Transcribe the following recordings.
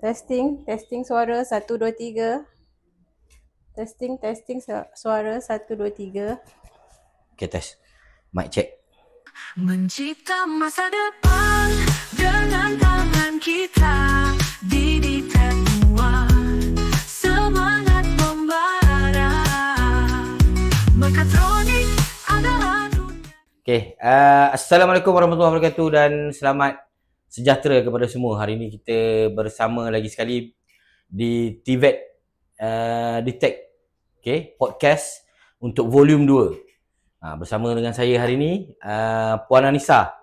Testing suara 1 2 3. Testing suara 1 2 3. Okay, test. Mic check. Mencipta masa depan dengan tangan kita, didikan buat semangat membara. Mekatronik adalah dunia. Okay, Assalamualaikum warahmatullahi wabarakatuh dan selamat sejahtera kepada semua. Hari ini kita bersama lagi sekali di TVET Detect, okay, podcast untuk volume 2. Bersama dengan saya hari ini Puan Anissa,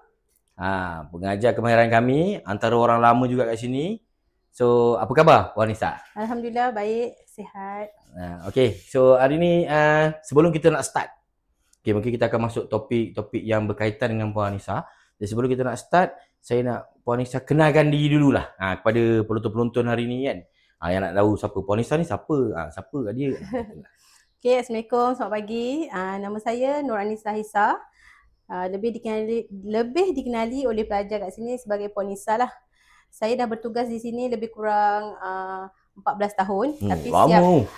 pengajar kemahiran kami, antara orang lama juga kat sini. So, apa khabar Puan Anissa? Alhamdulillah baik, sihat. Okay, so hari ni sebelum kita nak start, okay, mungkin kita akan masuk topik-topik yang berkaitan dengan Puan Anissa. Jadi sebelum kita nak start, saya nak Puan Anissa kenalkan diri dululah kepada penonton-penonton hari ni kan. Yang nak tahu siapa Puan Anissa ni, siapa kat dia. Okay, Assalamualaikum, selamat pagi. Nama saya Nur Anissa Hisa. Lebih dikenali oleh pelajar kat sini sebagai Puan Anissa lah. Saya dah bertugas di sini lebih kurang 14 tahun. Tapi lama.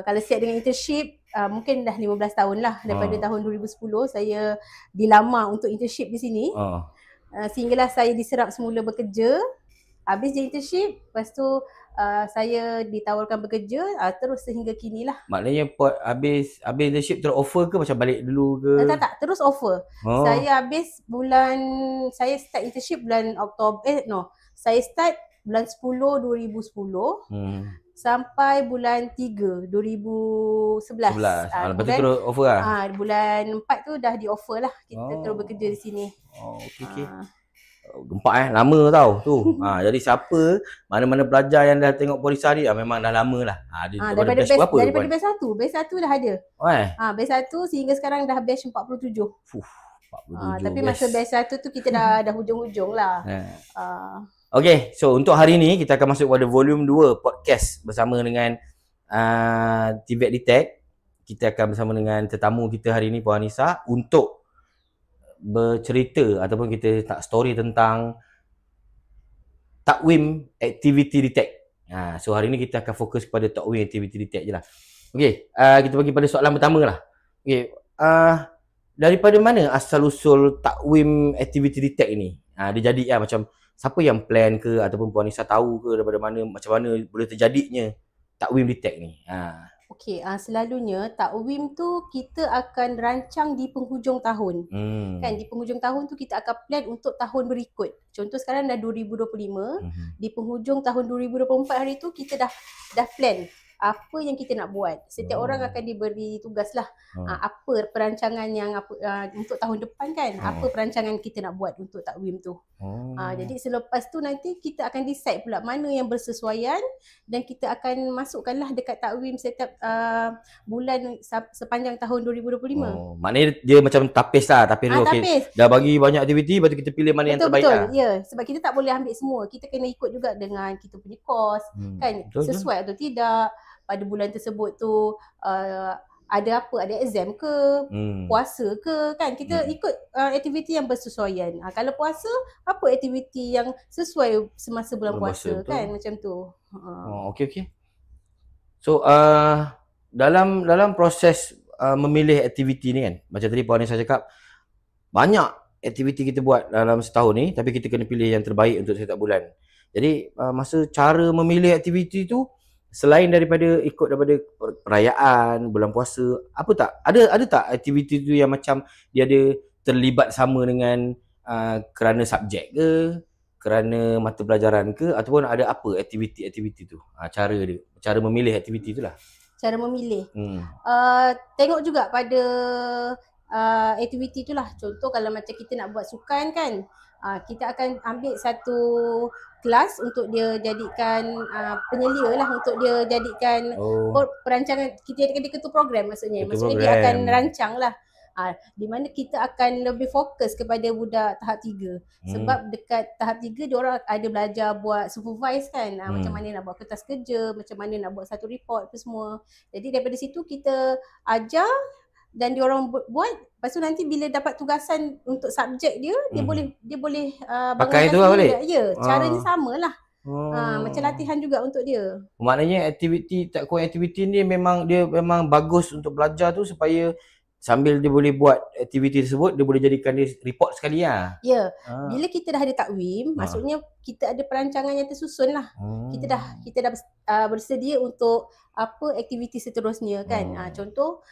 Kalau siap dengan internship, mungkin dah 15 tahun lah. Daripada tahun 2010 saya dilamar untuk internship di sini. Sehinggalah saya diserap semula bekerja. Habis je internship, lepas tu saya ditawarkan bekerja terus sehingga kini lah. Maknanya habis internship terus offer ke macam balik dulu ke? Tak, terus offer. Saya saya start internship bulan saya start bulan 10 2010 sampai bulan 3 2011. Lepas tu terus offer lah? Bulan 4 tu dah di offer lah kita terus bekerja di sini. Okay. Gempak lama tau tu. Jadi siapa mana-mana pelajar yang dah tengok Puan Anissa ni memang dah lama lah. Daripada batch 1 dah ada. Batch 1 sehingga sekarang dah batch 47. 47. Tapi masa batch 1 tu kita dah hujung-hujung lah. Okay, so untuk hari ni kita akan masuk pada volume 2 podcast bersama dengan TVET Detect. Kita akan bersama dengan tetamu kita hari ni Puan Anissa untuk bercerita ataupun kita tak story tentang takwim activity detect. So hari ni kita akan fokus kepada takwim activity detect je lah. Okay, kita pergi pada soalan pertama lah. Okay, daripada mana asal usul takwim activity detect ni? Dia jadi macam siapa yang plan ke ataupun Puan Anissa tahu ke daripada mana, macam mana boleh terjadinya takwim detect ni? Okey, selalunya takwim tu kita akan rancang di penghujung tahun. Kan di penghujung tahun tu kita akan plan untuk tahun berikut. Contoh sekarang dah 2025, di penghujung tahun 2024 hari tu kita dah plan apa yang kita nak buat. Setiap orang akan diberi tugas lah. Apa perancangan yang untuk tahun depan kan. Apa perancangan kita nak buat untuk takwim tu. Jadi selepas tu nanti kita akan decide pula mana yang bersesuaian dan kita akan masukkanlah dekat takwim setiap bulan sepanjang tahun 2025. Maknanya dia macam tapis lah. Tapis. Dah bagi banyak aktiviti, lepas tu kita pilih mana yang terbaik. Betul. Ya, sebab kita tak boleh ambil semua. Kita kena ikut juga dengan kita punya kos. Kan sesuai atau tidak. Pada bulan tersebut tu ada apa, ada exam ke, puasa ke, kan kita ikut aktiviti yang bersesuaian. Kalau puasa, apa aktiviti yang sesuai semasa bulan puasa kan, macam tu. Okay. So dalam proses memilih aktiviti ni kan, macam tadi Puan Anissa cakap, banyak aktiviti kita buat dalam setahun ni, tapi kita kena pilih yang terbaik untuk setiap bulan. Jadi masa cara memilih aktiviti tu, selain daripada ikut daripada perayaan, bulan puasa, ada tak aktiviti tu yang macam dia ada terlibat sama dengan kerana subjek ke, kerana mata pelajaran ke, ataupun ada apa aktiviti tu? Cara memilih aktiviti tu lah. Cara memilih. Tengok juga pada aktiviti tu lah. Contoh kalau macam kita nak buat sukan kan, kita akan ambil satu kelas untuk dia jadikan penyelia lah, untuk dia jadikan perancangan, kita jadikan dia ketua program maksudnya dia akan rancang lah. Di mana kita akan lebih fokus kepada budak tahap 3. Sebab dekat tahap 3 diorang ada belajar buat supervise kan, macam mana nak buat kertas kerja, macam mana nak buat satu report apa semua. Jadi daripada situ kita ajar dan diorang buat. Lepas tu nanti bila dapat tugasan untuk subjek dia, dia boleh pakai tu lah balik. Ya, caranya samalah. Macam latihan juga untuk dia. Maknanya aktiviti ni dia memang bagus untuk pelajar tu supaya sambil dia boleh buat aktiviti tersebut, dia boleh jadikan dia report sekali lah. Ya, bila kita dah ada takwim, maksudnya kita ada perancangan yang tersusun lah. Kita dah bersedia untuk apa aktiviti seterusnya kan. Contoh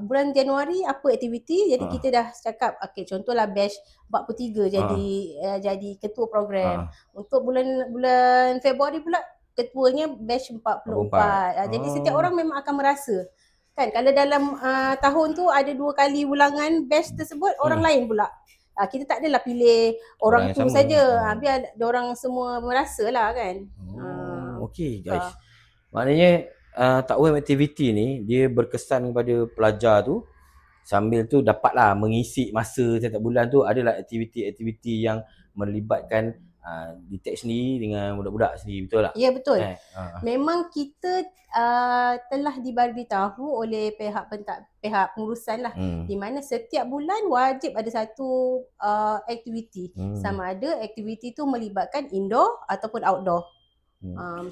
bulan Januari apa aktiviti, jadi kita dah cakap okey, contohlah batch 43 jadi ketua program. Untuk bulan Februari pula ketuanya batch 44. Jadi setiap orang memang akan merasa kan, kalau dalam tahun tu ada 2 kali ulangan batch tersebut, orang lain pula. Kita tak adalah pilih orang tu saja. Biar orang semua merasa lah kan. Okey guys. Maknanya takwim aktiviti ni dia berkesan kepada pelajar tu, sambil tu dapatlah mengisi masa setiap bulan tu adalah aktiviti-aktiviti yang melibatkan Ditek sendiri dengan budak-budak sendiri, betul tak? Ya, betul. Memang kita telah diberitahu oleh pihak pengurusan lah, di mana setiap bulan wajib ada satu aktiviti. Sama ada aktiviti tu melibatkan indoor ataupun outdoor.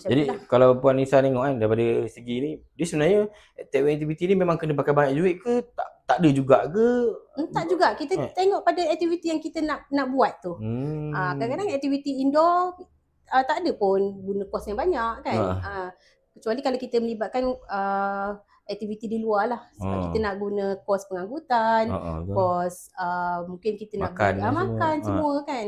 Jadi kalau Puan Nisa tengok kan, daripada segi ni, dia sebenarnya aktiviti ni memang kena pakai banyak duit ke? Tak ada juga ke? Tak juga. Kita tengok pada aktiviti yang kita nak buat tu. Kadang-kadang aktiviti indoor tak ada pun guna kos yang banyak kan. Kecuali kalau kita melibatkan aktiviti di luar lah. Sebab kita nak guna kos pengangkutan, kos mungkin kita nak makan semua kan.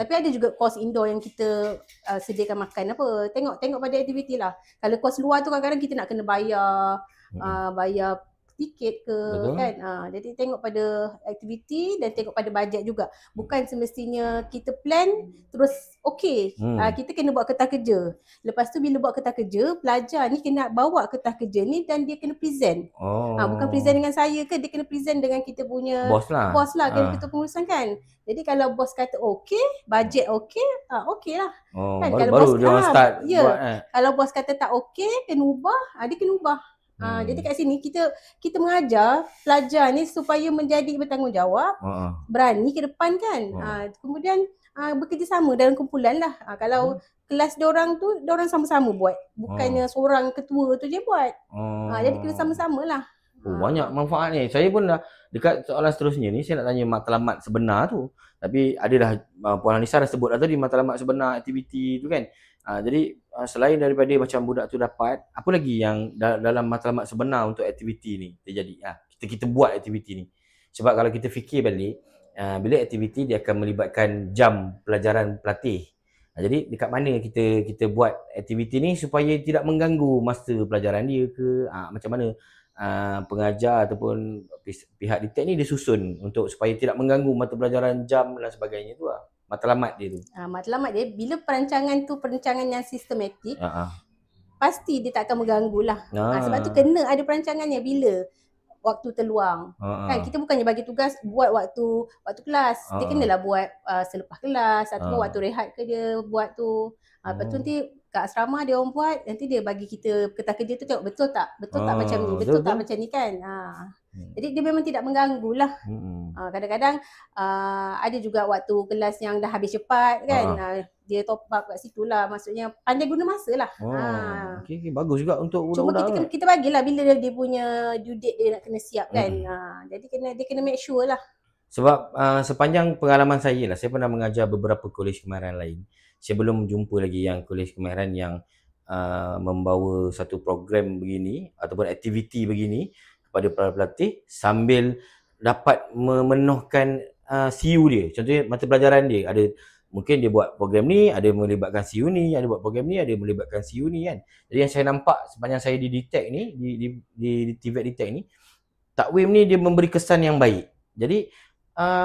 Tapi ada juga kos indoor yang kita sediakan makan apa. Tengok pada aktiviti lah. Kalau kos luar tu kadang-kadang kita nak kena bayar tiket ke. Betul. Kan. Jadi tengok pada aktiviti dan tengok pada bajet juga. Bukan semestinya kita plan terus okey. Kita kena buat kertas kerja. Lepas tu bila buat kertas kerja, pelajar ni kena bawa kertas kerja ni dan dia kena present. Bukan present dengan saya ke, dia kena present dengan kita punya bos lah kan, kita pengurusan kan. Jadi kalau bos kata okey, bajet okey, okey lah. Kan? Kalau baru bos dia orang start buat. Kalau bos kata tak okey, kena ubah, dia kena ubah. Jadi kat sini kita mengajar pelajar ni supaya menjadi bertanggungjawab, berani ke depan kan. Kemudian bekerjasama dalam kumpulan lah. Kalau kelas diorang tu, diorang sama-sama buat. Bukannya seorang ketua tu je buat. Jadi kena sama-sama lah. Banyak manfaat ni. Saya pun dah dekat soalan seterusnya ni, saya nak tanya matlamat sebenar tu. Tapi adalah Puan Nisa dah sebut dah tadi matlamat sebenar aktiviti tu kan. Jadi selain daripada macam budak tu dapat, apa lagi yang dalam matlamat sebenar untuk aktiviti ni terjadi? Kita buat aktiviti ni. Sebab kalau kita fikir balik, bila aktiviti dia akan melibatkan jam pelajaran pelatih. Jadi dekat mana kita buat aktiviti ni supaya tidak mengganggu masa pelajaran dia ke? Macam mana pengajar ataupun pihak Ditek ni dia susun untuk supaya tidak mengganggu mata pelajaran, jam dan sebagainya tu lah. Matlamat dia tu. Matlamat dia, bila perancangan tu perancangan yang sistematik, pasti dia tak akan mengganggu lah. Sebab tu kena ada perancangannya bila waktu terluang. Kan kita bukannya bagi tugas buat waktu kelas. Dia kenalah buat selepas kelas ataupun waktu rehat ke dia buat tu. Lepas tu nanti kat asrama dia orang buat, nanti dia bagi kita kertas kerja tu tengok betul tak macam ni, betul tak macam ni kan. Jadi dia memang tidak mengganggu lah. Kadang-kadang ada juga waktu kelas yang dah habis cepat kan. Dia top up kat situ lah. Maksudnya pandai guna masa lah. Okay, bagus juga untuk budak-budak. Cuma kita bagilah bila dia punya due date dia nak kena siap kan. Jadi dia kena make sure lah. Sebab sepanjang pengalaman saya lah, saya pernah mengajar beberapa kolej kemahiran lain. Saya belum jumpa lagi yang kolej kemahiran yang membawa satu program begini ataupun aktiviti begini kepada para pelatih sambil dapat memenuhkan CU dia. Contohnya mata pelajaran dia ada, mungkin dia buat program ni, ada melibatkan CU ni, ada buat program ni, ada melibatkan CU ni kan. Jadi yang saya nampak sepanjang saya di Ditek ni, di TVET Ditek ni, takwim ni dia memberi kesan yang baik. Jadi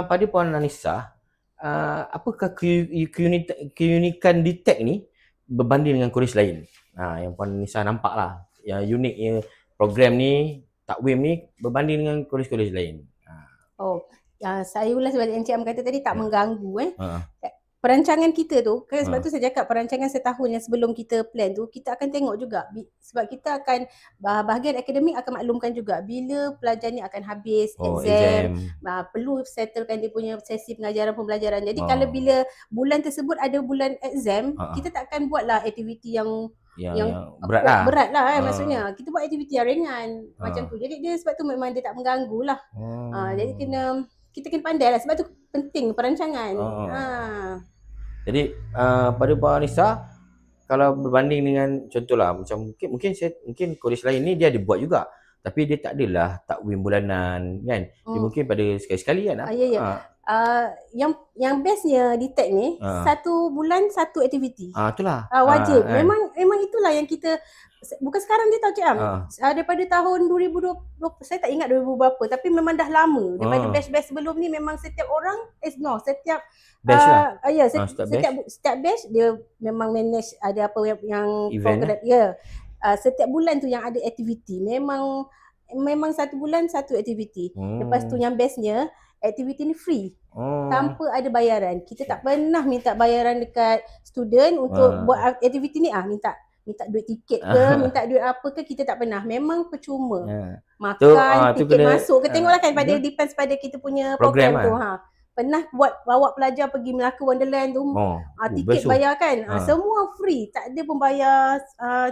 pada Puan Nisa, apakah keunikan Ditek ni berbanding dengan kolej lain? Yang Puan Nisa nampak lah, yang uniknya program ni, takwim ni berbanding dengan kolej-kolej lain. Saya ulas sebab Encik Am kata tadi tak mengganggu. perancangan kita tu, kan sebab tu saya cakap perancangan setahun yang sebelum kita plan tu, kita akan tengok juga sebab kita akan bahagian akademik akan maklumkan juga bila pelajar ni akan habis exam. Perlu settlekan dia punya sesi pengajaran pembelajaran. Jadi kalau bila bulan tersebut ada bulan exam, kita tak akan buatlah aktiviti yang berat lah kan. Maksudnya kita buat aktiviti yang ringan macam tu. Jadi dia sebab tu memang dia tak mengganggu lah. Jadi kita kena pandai lah, sebab tu penting perancangan. Jadi pada Puan Anissa, kalau berbanding dengan contohlah macam mungkin kolej lain ni dia ada buat juga, tapi dia tak adalah takwim bulanan kan. Dia mungkin pada sekali-sekali kan. Yang bestnya di TEK ni satu bulan satu aktiviti. Itulah. Wajib. Memang itulah yang kita bukan sekarang je tau Cik Am. Daripada tahun 2020, saya tak ingat 2000 berapa, tapi memang dah lama. Daripada batch-batch sebelum ni memang setiap orang setiap batch setiap batch dia memang manage ada apa yang program. Setiap bulan tu yang ada aktiviti. Memang satu bulan satu aktiviti. Lepas tu yang bestnya aktiviti ni free. Tanpa ada bayaran. Kita tak pernah minta bayaran dekat student untuk buat aktiviti ni. Minta duit tiket ke, minta duit apa ke, kita tak pernah. Memang percuma. Makan, tiket masuk ke, tengoklah kan depends pada kita punya program tu. Pernah bawa pelajar pergi Melaka Wonderland tu, tiket bayar kan, semua free, tak ada pembayar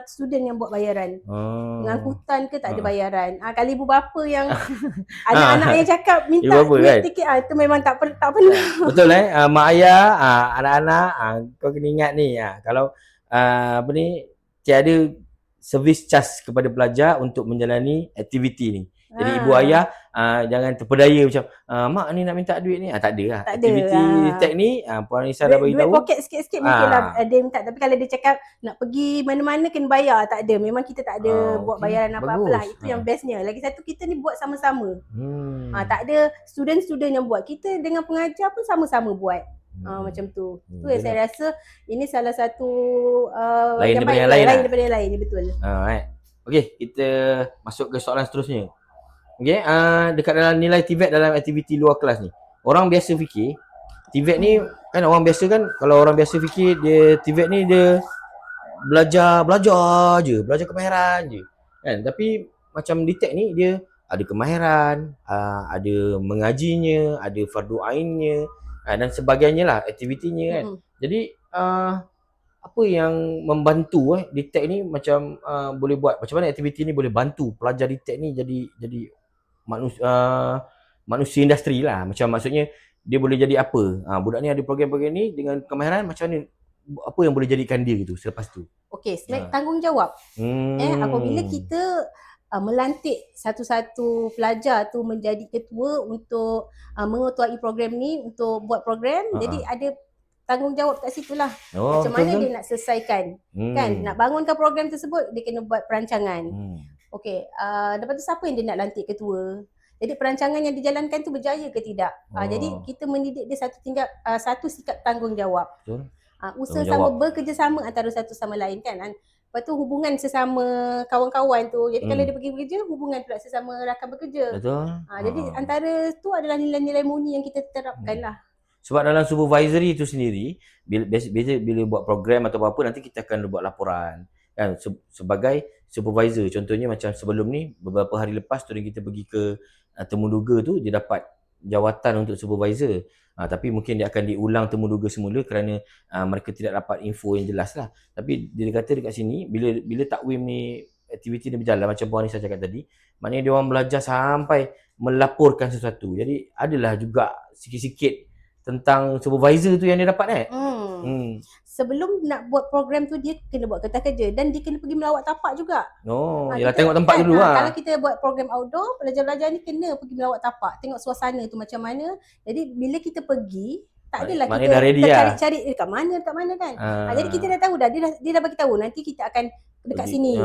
student yang buat bayaran. Angkutan ke tak ada bayaran. Kalau ibu bapa yang anak-anak yang cakap minta duit tiket, itu memang tak pernah. Betul mak ayah, anak-anak, kau kena ingat ni, kalau tiada service charge kepada pelajar untuk menjalani aktiviti ni. Jadi ibu ayah jangan terpedaya macam mak ni nak minta duit ni. Tak ada lah. Aktiviti TEK ni Puan Anissa dah bagi tahu. Duit poket sikit-sikit mungkin lah dia minta. Tapi kalau dia cakap nak pergi mana-mana kena bayar, tak ada. Memang kita tak ada buat bayaran apa-apa lah. Itu yang bestnya. Lagi satu, kita ni buat sama-sama. Tak ada student-student yang buat. Kita dengan pengajar pun sama-sama buat. Macam tu. Tu yang saya rasa ini salah satu lain daripada yang lain. Betul. Okey, kita masuk ke soalan seterusnya. Okey, dekat dalam nilai TVET dalam aktiviti luar kelas ni, orang biasa fikir TVET ni kan, orang biasa kan, kalau orang biasa fikir dia TVET ni dia belajar je, belajar kemahiran je kan. Tapi macam di TEK ni dia ada kemahiran, ada mengajinya, ada fardu ainnya dan sebagainya lah aktivitinya kan. Jadi apa yang membantu di TEK ni macam boleh buat, macam mana aktiviti ni boleh bantu pelajar di TEK ni jadi manusia industri lah. Macam maksudnya dia boleh jadi apa? Budak ni ada program-program ni dengan kemahiran, macam mana, apa yang boleh jadikan dia gitu selepas tu? Okey, tanggungjawab. Apabila kita melantik satu-satu pelajar tu menjadi ketua untuk mengetuai program ni, untuk buat program, jadi ada tanggungjawab kat situ lah. Macam mana dia nak selesaikan, kan? Nak bangunkan program tersebut, dia kena buat perancangan. Okey, lepas tu siapa yang dia nak lantik ketua? Jadi perancangan yang dijalankan tu berjaya ke tidak? Jadi kita mendidik dia satu sikap tanggungjawab. Usaha sama, bekerjasama antara satu sama lain kan. Lepas tu hubungan sesama kawan-kawan tu. Jadi kalau dia pergi bekerja, hubungan pula sesama rakan bekerja. Betul. Jadi antara tu adalah nilai-nilai murni yang kita terapkan lah. Sebab dalam supervisory itu sendiri, bila buat program atau apa, nanti kita akan buat laporan kan, sebagai supervisor. Contohnya macam sebelum ni, beberapa hari lepas student kita pergi ke temuduga tu, dia dapat jawatan untuk supervisor. Tapi mungkin dia akan diulang temuduga semula kerana mereka tidak dapat info yang jelas lah. Tapi dia kata dekat sini, bila takwim ni, aktiviti ni berjalan macam Puan Anissa cakap tadi, maknanya dia orang belajar sampai melaporkan sesuatu. Jadi adalah juga sikit-sikit tentang supervisor tu yang dia dapat Sebelum nak buat program tu, dia kena buat kertas kerja dan dia kena pergi melawat tapak juga. Yalah, tengok tempat dulu lah. Kalau kita buat program outdoor, pelajar-pelajar ni kena pergi melawat tapak, tengok suasana tu macam mana. Jadi bila kita pergi, tak adalah kita cari-cari dekat mana kan. Jadi kita dah tahu dah, dia dah bagi tahu nanti kita akan dekat sini.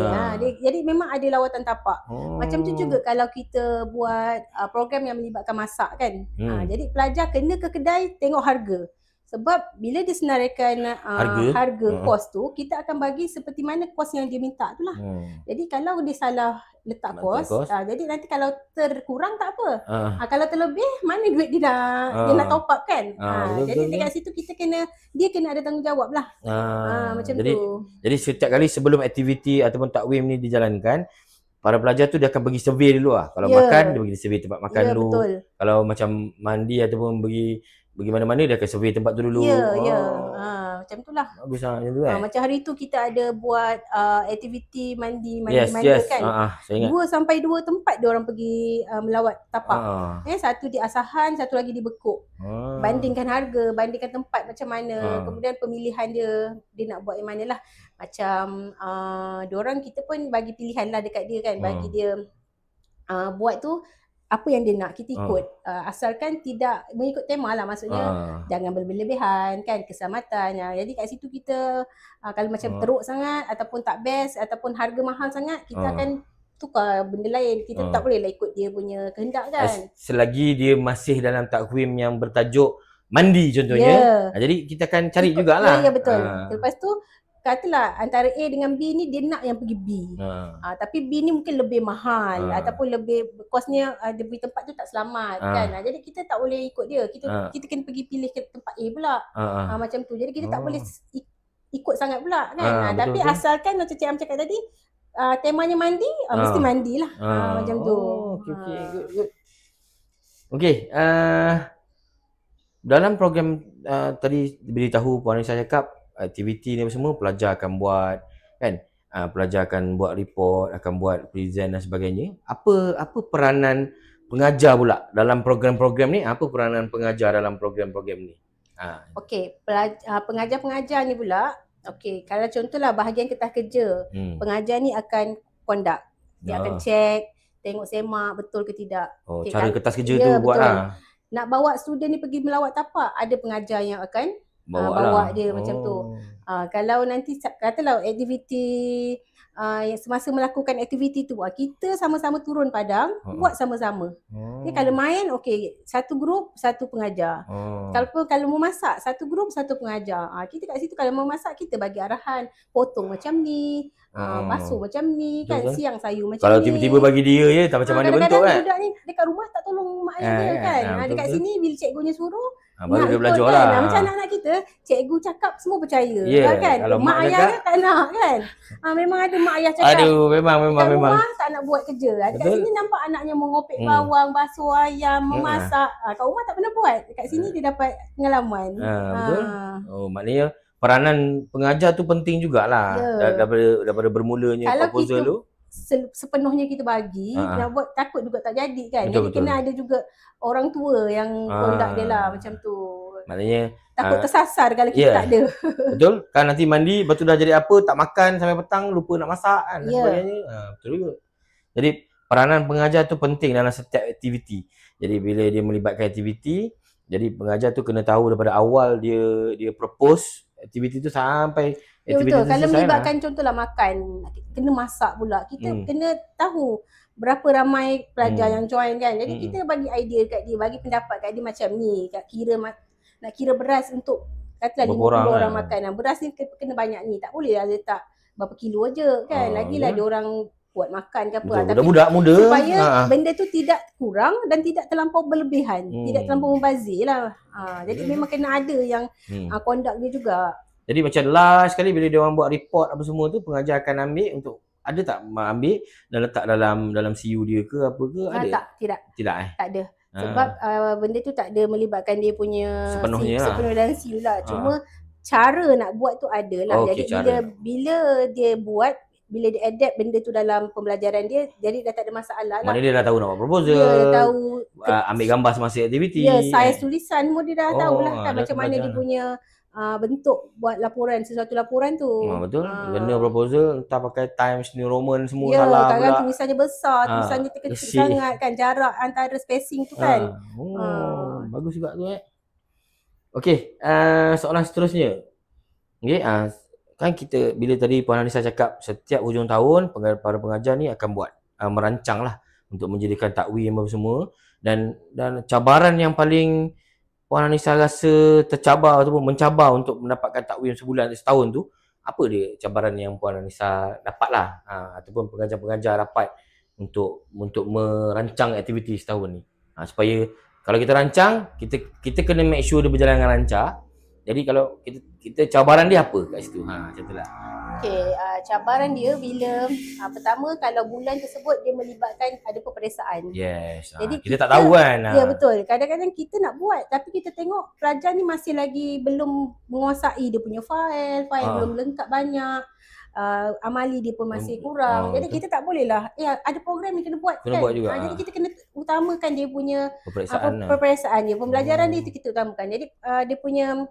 Jadi memang ada lawatan tapak. Macam tu juga kalau kita buat program yang melibatkan masak kan. Jadi pelajar kena ke kedai tengok harga. Sebab bila dia senaraikan harga kos tu, kita akan bagi seperti mana kos yang dia minta tu lah. Jadi kalau dia salah letak kos, jadi nanti kalau terkurang tak apa. Kalau terlebih, mana duit dia nak top up kan. Jadi dekat situ dia kena ada tanggungjawab lah. Macam tu. Jadi setiap kali sebelum aktiviti ataupun takwim ni dijalankan, para pelajar tu dia akan pergi survey dulu lah. Kalau makan, dia pergi survey tempat makan dulu. Betul. Kalau macam mandi ataupun pergi mana-mana, dia akan survey tempat tu dulu. Macam tu lah. Bagus lah macam tu kan. Macam hari tu kita ada buat aktiviti mandi kan. Saya ingat. 2 sampai 2 tempat dia orang pergi melawat tapak. Satu di Asahan, satu lagi di Bekuk. Bandingkan harga, bandingkan tempat macam mana. Kemudian pemilihan dia nak buat yang mana lah. Macam diorang kita pun bagi pilihan lah dekat dia kan. Bagi dia buat tu apa yang dia nak, kita ikut. Asalkan tidak mengikut tema lah, maksudnya jangan berlebihan kan, keselamatan. Jadi kat situ kita kalau macam teruk sangat ataupun tak best ataupun harga mahal sangat, kita akan tukar benda lain. Kita tak boleh lah ikut dia punya kehendak kan. Selagi dia masih dalam takwim yang bertajuk mandi contohnya, jadi kita akan cari jugalah. Ya betul. Lepas tu katalah antara A dengan B ni dia nak yang pergi B. Tapi B ni mungkin lebih mahal ataupun lebih kosnya dia pergi tempat tu tak selamat kan. Jadi kita tak boleh ikut dia. Kita kena pergi pilih ke tempat A pula. Macam tu. Jadi kita tak boleh ikut sangat pula kan. Tapi asalkan macam Cik Am cakap tadi, temanya mandi, mesti mandilah. Macam tu. Good. Okey, dalam program tadi diberitahu Puan Anissa cakap aktiviti ni semua pelajar akan buat kan, pelajar akan buat report, akan buat present dan sebagainya. Apa peranan pengajar pula dalam program-program ni? Apa peranan pengajar dalam program-program ni? Okey, pengajar-pengajar ni pula, okey, kalau contohlah bahagian ketah kerja, pengajar ni akan conduct. Dia akan check, tengok semak betul ke tidak. Okay, cara kertas kerja tu buat lah. Nak bawa student ni pergi melawat tapak, ada pengajar yang akan bawa dia macam tu. Kalau nanti katalah aktiviti yang semasa melakukan aktiviti tu, kita sama-sama turun padang, buat sama-sama. Okay, kalau main, satu grup, satu pengajar. Kalau mau masak, satu grup, satu pengajar. Kita kat situ kalau mau masak, kita bagi arahan, potong macam ni, basuh macam ni kan, siang sayur macam kalau ni. Kalau tiba-tiba bagi dia tak macam mana bentuk kan. Budak ni dekat rumah tak tolong mak ayah dia kan. Dekat sini bila cikgunya suruh, baru dia belajar lah. Macam anak-anak kita, cikgu cakap semua percaya kan. Kalau mak ayah dia tak nak kan. Memang ada mak ayah cakap. Aduh, memang. Rumah tak nak buat kerja. Dekat sini nampak anaknya mengopek bawang, basuh ayam, memasak. Kat rumah tak pernah buat. Dekat sini dia dapat pengalaman. Betul. Maknanya peranan pengajar tu penting jugalah. Daripada bermulanya proposal tu. Sepenuhnya kita bagi, nak buat takut juga tak jadi kan. Jadi kena ada juga orang tua yang conduct dia lah macam tu. Maknanya takut tersasar kalau kita tak ada. Betul. Kan nanti mandi, lepas tu dah jadi apa, tak makan sampai petang, lupa nak masak kan dan sebagainya. Betul juga. Jadi peranan pengajar tu penting dalam setiap aktiviti. Jadi bila dia melibatkan aktiviti, jadi pengajar tu kena tahu daripada awal dia propose aktiviti tu sampai betul. Kalau melibatkan contohlah makan, kena masak pula. Kita kena tahu berapa ramai pelajar yang join kan. Jadi kita bagi idea kat dia, bagi pendapat kat dia macam ni. Nak kira beras untuk katalah 50 orang makan. Beras ni kena banyak ni. Tak boleh lah letak berapa kilo aja kan. Lagilah dia orang buat makan ke apa. Tapi budak muda supaya benda tu tidak kurang dan tidak terlampau berlebihan. Tidak terlampau membazir lah. Jadi memang kena ada yang conduct dia juga. Jadi macam last kali bila dia orang buat report apa semua tu, pengajar akan ambil untuk, ada tak ambil dan letak dalam CU dia ke apa ke? Ada? Tidak. Tak ada. Sebab benda tu tak ada melibatkan dia punya sepenuh dalam CU lah. Cuma cara nak buat tu ada lah. Jadi bila dia buat, bila dia adapt benda tu dalam pembelajaran dia, jadi dah tak ada masalah lah. Maknanya dia dah tahu nak buat proposal, dia tahu ambil gambar semasa aktiviti. Saiz tulisan semua dia dah tahu lah kan, macam mana dia punya bentuk buat laporan, sesuatu laporan tu. Betul. Kena proposal, entah pakai Times New Roman semua salah pula. Kadang tulisannya besar, tulisannya terkecil sangat kan, jarak antara spacing tu kan. Bagus juga tu Okey, soalan seterusnya. Okey, kan kita bila tadi Puan Anissa cakap setiap hujung tahun para pengajar ni akan buat merancang lah untuk menjadikan takwim apa semua, dan cabaran yang paling Puan Anissa rasa tercabar ataupun mencabar untuk mendapatkan takwim sebulan setahun tu, apa dia cabaran yang Puan Anissa dapatlah ataupun pengajar-pengajar dapat untuk merancang aktiviti setahun ni. Supaya kalau kita rancang, kita kena make sure dia berjalan dengan lancar. Jadi kalau kita cabaran dia apa kat situ? Macam tu lah. Okey, cabaran dia bila pertama kalau bulan tersebut dia melibatkan ada peperiksaan. Yes. Jadi kita tak tahu kan. Ya betul. Kadang-kadang kita nak buat tapi kita tengok pelajar ni masih lagi belum menguasai dia punya file belum lengkap banyak. Amali dia pun masih kurang. Jadi kita tak boleh lah. Ada program ni kena buat kan. Buat juga. Jadi kita kena utamakan dia punya peperiksaan dia, pembelajaran dia tu kita utamakan. Jadi dia punya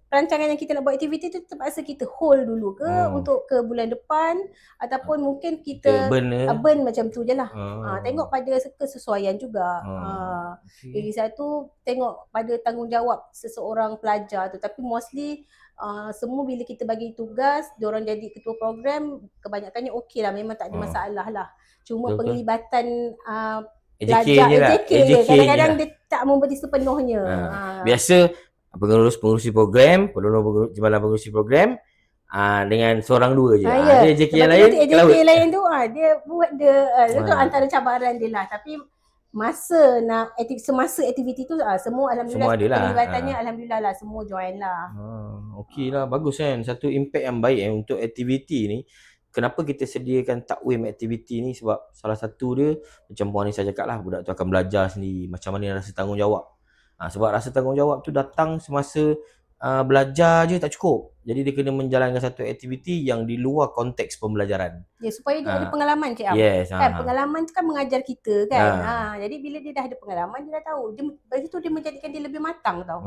perancangan yang kita nak buat aktiviti tu terpaksa kita hold dulu ke untuk ke bulan depan ataupun mungkin kita burn macam tu je lah. Tengok pada kesesuaian juga. Jadi satu tengok pada tanggungjawab seseorang pelajar tu, tapi mostly semua bila kita bagi tugas diorang jadi ketua program kebanyakannya okey lah, memang tak ada masalah lah. Cuma penglibatan pelajar AJK je kadang-kadang dia tak memberi sepenuhnya. Biasa pengurusi program, timbalan pengurusi program dengan seorang dua je. Ada AJK yang lain. AJK lain tu dia buat itu antara cabaran dia lah. Tapi semasa aktiviti tu semua alhamdulillah penglibatannya alhamdulillah lah, semua join lah. Okey lah, bagus kan. Satu impact yang baik untuk aktiviti ni. Kenapa kita sediakan takwim aktiviti ni? Sebab salah satu dia macam Puan Anissa cakap lah, budak tu akan belajar sendiri macam mana rasa tanggungjawab. Sebab rasa tanggungjawab tu datang semasa belajar je tak cukup. Jadi dia kena menjalankan satu aktiviti yang di luar konteks pembelajaran. Ya, supaya dia ada pengalaman Cik Am. Yes, kan pengalaman tu kan mengajar kita kan. Jadi bila dia dah ada pengalaman dia dah tahu. Dari situ dia menjadikan dia lebih matang tau.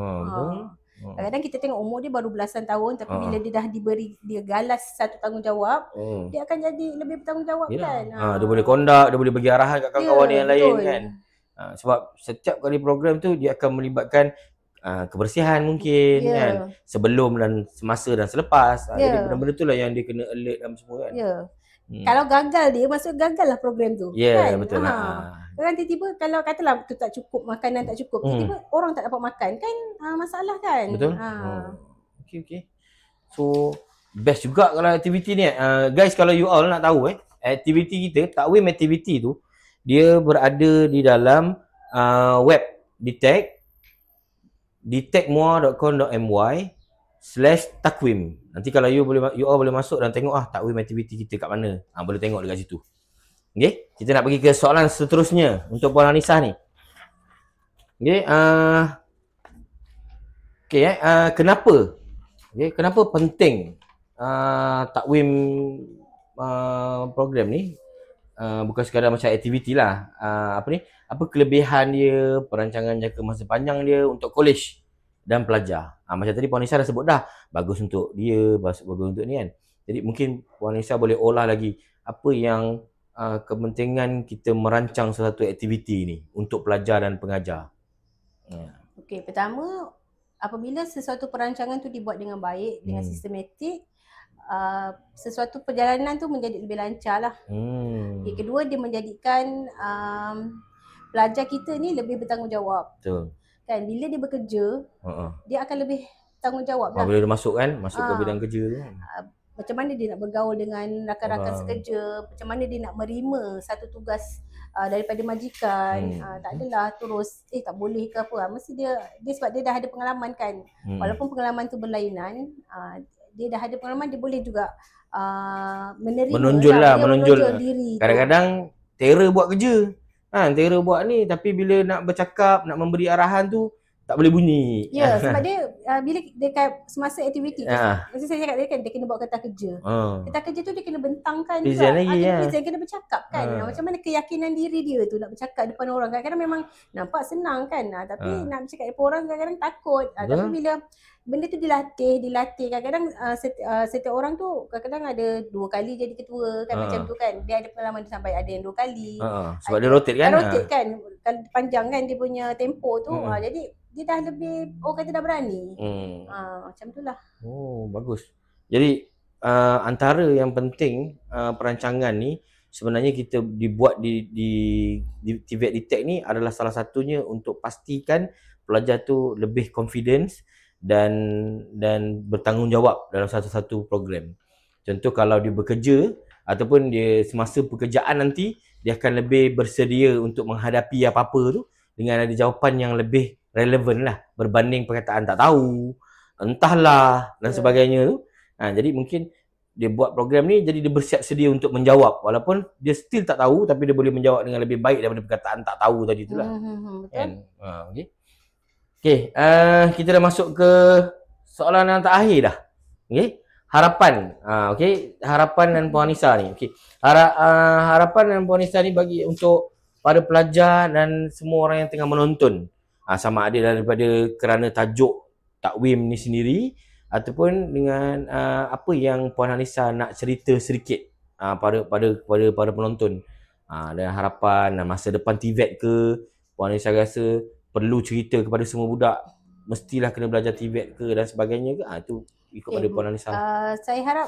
Kadang-kadang kita tengok umur dia baru belasan tahun tapi bila dia dah diberi dia galas satu tanggungjawab, dia akan jadi lebih bertanggungjawab kan. Dia boleh conduct, dia boleh bagi arahan kat kawan-kawan yang lain kan. Sebab setiap kali program tu dia akan melibatkan kebersihan mungkin kan, sebelum dan semasa dan selepas. Jadi benda-benda tu lah yang dia kena alert dalam semua kan. Kalau gagal dia, maksud gagal lah program tu. Kan? Betul Kan tiba-tiba kalau katalah tu tak cukup, makanan tak cukup, tiba-tiba orang tak dapat makan kan, masalah kan. Betul. Okay. So best juga kalau aktiviti ni. Guys, kalau you all nak tahu aktiviti kita, takwim aktiviti tu dia berada di dalam web detectmua.com.my/takwim. Nanti kalau you all boleh masuk dan tengok takwim aktiviti kita kat mana. Boleh tengok dekat situ. Okey, kita nak pergi ke soalan seterusnya untuk Puan Anissa ni. Okey, kenapa? Kenapa penting takwim program ni? Bukan sekadar macam aktiviti lah. Apa kelebihan dia, perancangan jangka masa panjang dia untuk kolej dan pelajar. Macam tadi Puan Anissa dah sebut dah, bagus untuk dia, bagus untuk ni kan. Jadi mungkin Puan Anissa boleh olah lagi apa yang kepentingan kita merancang sesuatu aktiviti ni untuk pelajar dan pengajar. Okey, pertama apabila sesuatu perancangan tu dibuat dengan baik, dengan sistematik, sesuatu perjalanan tu menjadi lebih lancar lah. Kedua, dia menjadikan pelajar kita ni lebih bertanggungjawab. Betul. Kan bila dia bekerja, dia akan lebih tanggungjawab lah. Bila dia masuk ke bidang kerja tu. Macam mana dia nak bergaul dengan rakan-rakan sekerja, macam mana dia nak menerima satu tugas daripada majikan. Tak adalah terus tak boleh ke apa. Mesti dia sebab dia dah ada pengalaman kan. Walaupun pengalaman tu berlainan, dia dah ada pengalaman, dia boleh juga menerima menonjol diri. Kadang-kadang terror buat kerja. Terror buat ni tapi bila nak bercakap, nak memberi arahan tu tak boleh bunyi. Ya, sebab dia bila dekat semasa aktiviti tu, mesti saya cakap dia kena buat kertas kerja. Kertas kerja tu dia kena bentangkan present juga. Lagi, dia kena bercakap kan. Macam mana keyakinan diri dia tu nak bercakap depan orang. Kadang-kadang memang nampak senang kan. Tapi nak bercakap depan orang kadang-kadang takut. Tapi bila benda tu dilatih. Kadang-kadang setiap orang tu kadang-kadang ada 2 kali jadi ketua kan, macam tu kan. Dia ada pengalaman tu sampai ada yang 2 kali. Sebab dia rotate kan. Rotate kan. Panjang kan dia punya tempo tu. Jadi dia dah lebih, kata dah berani. Macam tu lah. Bagus. Jadi antara yang penting perancangan ni sebenarnya kita dibuat di TVET Detect ni adalah salah satunya untuk pastikan pelajar tu lebih confidence dan bertanggungjawab dalam satu-satu program. Contoh kalau dia bekerja ataupun dia semasa pekerjaan nanti, dia akan lebih bersedia untuk menghadapi apa-apa tu dengan ada jawapan yang lebih relevan lah berbanding perkataan tak tahu, entahlah dan sebagainya tu. Jadi mungkin dia buat program ni jadi dia bersiap sedia untuk menjawab walaupun dia still tak tahu, tapi dia boleh menjawab dengan lebih baik daripada perkataan tak tahu tadi tu lah. Betul. Okay, kita dah masuk ke soalan yang terakhir dah. Okay, harapan. Harapan dan Puan Anissa ni. Okay, harapan dan Puan Anissa ni bagi untuk para pelajar dan semua orang yang tengah menonton. Sama ada daripada kerana tajuk takwim ni sendiri ataupun dengan apa yang Puan Anissa nak cerita sedikit pada penonton. Dan harapan dan masa depan TVET ke, Puan Anissa rasa perlu cerita kepada semua budak mestilah kena belajar TVET ke dan sebagainya ke? Itu ikut pada Puan Anissa. Saya harap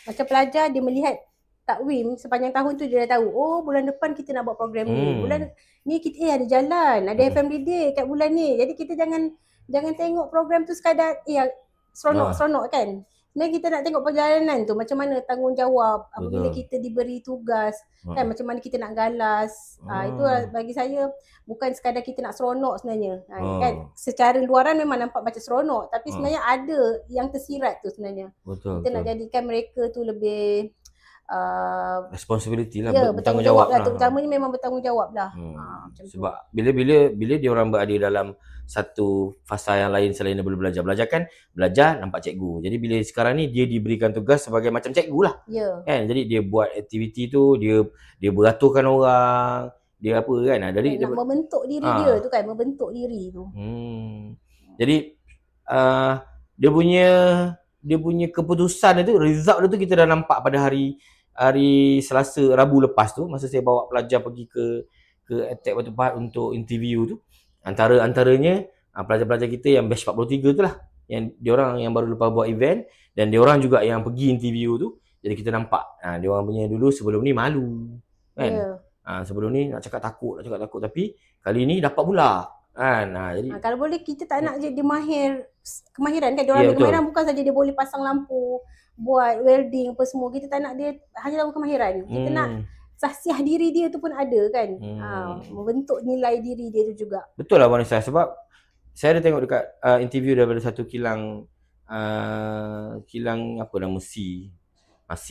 macam pelajar dia melihat takwim sepanjang tahun tu dia dah tahu, oh bulan depan kita nak buat program ni. Bulan ni kita ada jalan, ada FMD Day kat bulan ni. Jadi kita jangan tengok program tu sekadar seronok-seronok kan. Sebenarnya kita nak tengok perjalanan tu macam mana tanggungjawab apabila kita diberi tugas kan, macam mana kita nak galas. Itu bagi saya bukan sekadar kita nak seronok sebenarnya. Kan secara luaran memang nampak macam seronok, tapi sebenarnya ada yang tersirat tu sebenarnya. Kita nak jadikan mereka tu lebih responsibility lah, bertanggungjawab lah. Terutamanya memang bertanggungjawab lah. Sebab bila dia orang berada dalam satu fasa yang lain selain daripada belajar. Belajar nampak cikgu. Jadi bila sekarang ni dia diberikan tugas sebagai macam cikgu lah. Kan? Jadi dia buat aktiviti tu, dia beraturkan orang, dia apa kan. Jadi nak membentuk diri dia tu kan, membentuk diri tu. Jadi dia punya keputusan itu, result dia tu kita dah nampak pada hari Selasa, Rabu lepas tu, masa saya bawa pelajar pergi ke Attack Batu Pahat untuk interview tu. Antaranya pelajar-pelajar kita yang batch 43 tu lah, yang diorang yang baru lepas buat event dan diorang juga yang pergi interview tu. Jadi kita nampak diorang punya dulu sebelum ni malu kan. Sebelum ni nak cakap takut tapi kali ni dapat pula kan. Jadi kalau boleh kita tak nak je dia kemahiran kan. Diorang kemahiran bukan saja dia boleh pasang lampu, buat welding apa semua. Kita tak nak dia hanya tahu kemahiran. Kita nak sahsiah diri dia tu pun ada kan. Membentuk nilai diri dia tu juga. Betul lah Puan Anissa, sebab saya ada tengok dekat interview daripada satu kilang apa nama C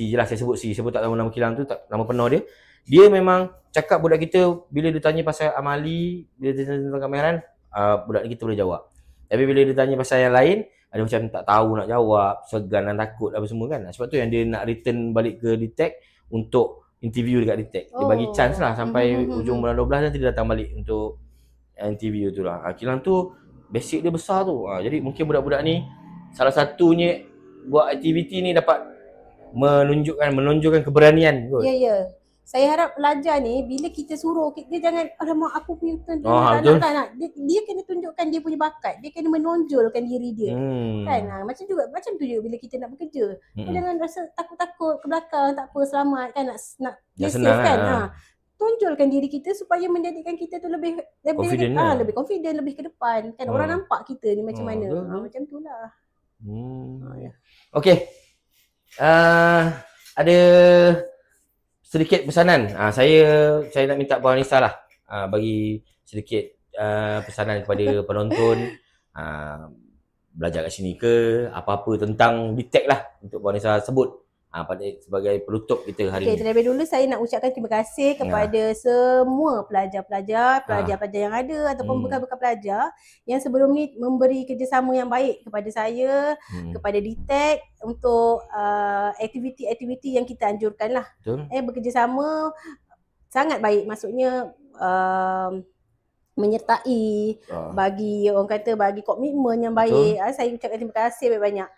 je lah, saya sebut C, sebut tak tahu nama kilang tu, tak nama penuh dia memang cakap budak kita bila dia tanya pasal amali, bila dia tanya tentang kemahiran, budak kita boleh jawab. Tapi bila dia tanya pasal yang lain, ada macam tak tahu nak jawab, segan dan takut apa semua kan. Sebab tu yang dia nak return balik ke DTEC untuk interview dekat DTEC. Dia bagi chance lah sampai ujung bulan 12 nanti dia datang balik untuk interview tu lah. Kilang tu basic dia besar tu. Jadi mungkin budak-budak ni salah satunya buat aktiviti ni dapat menunjukkan keberanian kot. Ya. Saya harap pelajar ni bila kita suruh, dia jangan alamak aku punya turn tak nak. Dia kena tunjukkan dia punya bakat. Dia kena menonjolkan diri dia. Kan? Macam tu juga bila kita nak bekerja. Jangan rasa takut-takut ke belakang, tak apa selamat kan, nak senang kan. Tonjolkan diri kita supaya menjadikan kita tu lebih confident, lebih ke depan kan. Orang nampak kita ni macam mana. Macam itulah. Okey. Ada sedikit pesanan. Saya nak minta Puan Anissa lah bagi sedikit pesanan kepada penonton, belajar kat sini ke, apa-apa tentang DTEC lah untuk Puan Anissa sebut sebagai penutup kita hari ini. Terlebih dulu saya nak ucapkan terima kasih kepada semua pelajar-pelajar yang ada ataupun bekas-bekas pelajar yang sebelum ni memberi kerjasama yang baik kepada saya, kepada DTEC untuk aktiviti-aktiviti yang kita anjurkan lah. Bekerjasama sangat baik, maksudnya menyertai, bagi orang kata bagi komitmen yang baik. Saya ucapkan terima kasih banyak-banyak.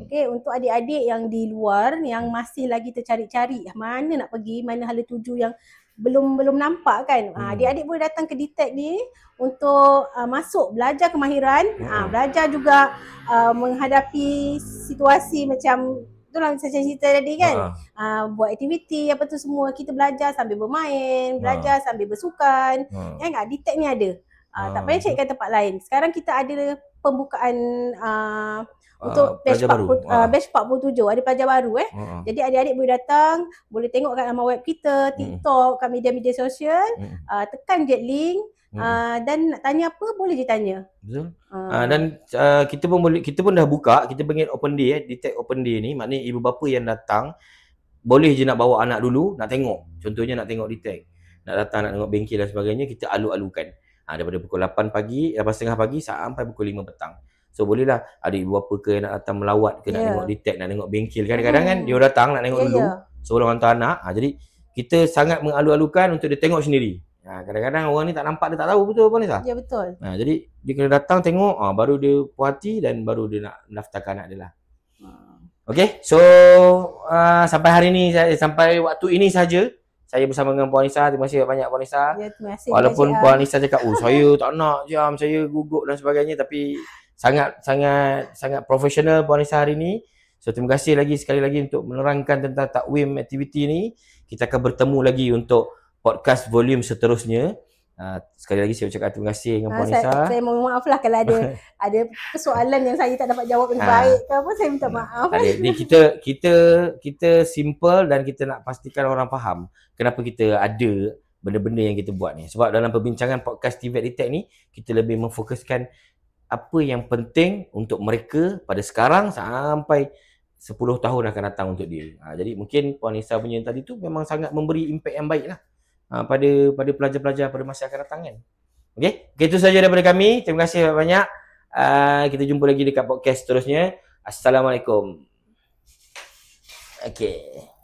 Okey, untuk adik-adik yang di luar yang masih lagi tercari-cari mana nak pergi, mana hala tuju yang belum nampak kan. Adik-adik boleh datang ke DTEC ni untuk masuk belajar kemahiran, belajar juga menghadapi situasi macam itulah saya cerita tadi kan. Buat aktiviti apa tu semua, kita belajar sambil bermain, belajar sambil bersukan. Kan DTEC ni ada. Tak payah cari kat tempat lain. Sekarang kita ada pembukaan untuk batch 47 ada pelajar baru Jadi adik-adik boleh datang, boleh tengok kat laman web kita, TikTok, kat media-media sosial, tekan je link dan nak tanya apa boleh je tanya. Betul. Dan kita pun dah buka, kita panggil open day detect open day ni, maknanya ibu bapa yang datang boleh je nak bawa anak dulu nak tengok. Contohnya nak tengok detect, nak datang nak tengok bengkel dan sebagainya, kita alu-alukan. Daripada pukul 8 pagi, 8.30 pagi sampai pukul 5 petang. So bolehlah ada ibu bapa ke nak datang melawat ke nak tengok detect, nak tengok bengkel. Kadang-kadang kan dia datang nak tengok dulu sebelum hantar anak. Jadi kita sangat mengalu-alukan untuk dia tengok sendiri. Kadang-kadang orang ni tak nampak, dia tak tahu betul apa ni sah. Ya betul. Jadi dia kena datang tengok, baru dia puas hati dan baru dia nak mendaftarkan anak dia lah. Okay, so sampai hari ni, sampai waktu ini saja saya bersama dengan Puan Nisa. Terima kasih banyak Puan Nisa. Ya, terima kasih. Walaupun Puan Nisa cakap, saya tak nak jam, saya gugup dan sebagainya, tapi sangat profesional Puan Nisa hari ni. So terima kasih sekali lagi untuk menerangkan tentang takwim aktiviti ni. Kita akan bertemu lagi untuk podcast volume seterusnya. Sekali lagi saya ucapkan terima kasih dengan Puan Nisa. Saya mohon maaf lah kalau ada persoalan yang saya tak dapat jawab dengan baik ke apa, saya minta maaf. Ni kita simple dan kita nak pastikan orang faham kenapa kita ada benda-benda yang kita buat ni. Sebab dalam perbincangan podcast TVET Detect ni, kita lebih memfokuskan apa yang penting untuk mereka pada sekarang sampai 10 tahun akan datang untuk dia. Jadi mungkin Puan Nisa punya tadi tu memang sangat memberi impact yang baik lah pada pelajar-pelajar pada masa akan datang kan. Okay, itu saja daripada kami. Terima kasih banyak. Kita jumpa lagi dekat podcast seterusnya. Assalamualaikum. Okay.